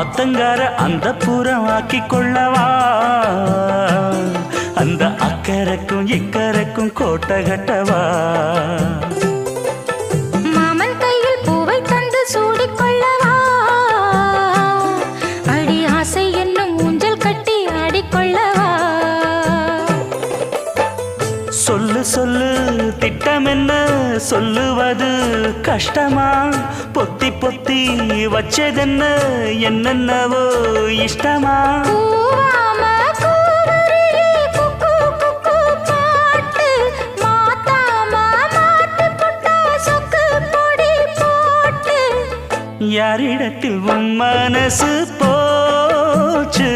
ஆத்தங்கார அந்த புறம் ஆக்கி கொள்ளவா அந்த அக்கறைக்கும் இக்கரைக்கும் கோட்டை கட்டவா மாமன் கையில் பூவை தந்து சூடிக்கொள்ளவா அடி ஆசை என்னும் ஊஞ்சல் கட்டி ஆடிக்கொள்ளவா சொல்லு சொல்லு திட்டம் என்ன சொல்லுவது கஷ்டமா பொத்தி பொத்தி வச்சதென்ன என்னென்னவோ இஷ்டமா யாரிடத்தில் உன் மனசு போச்சு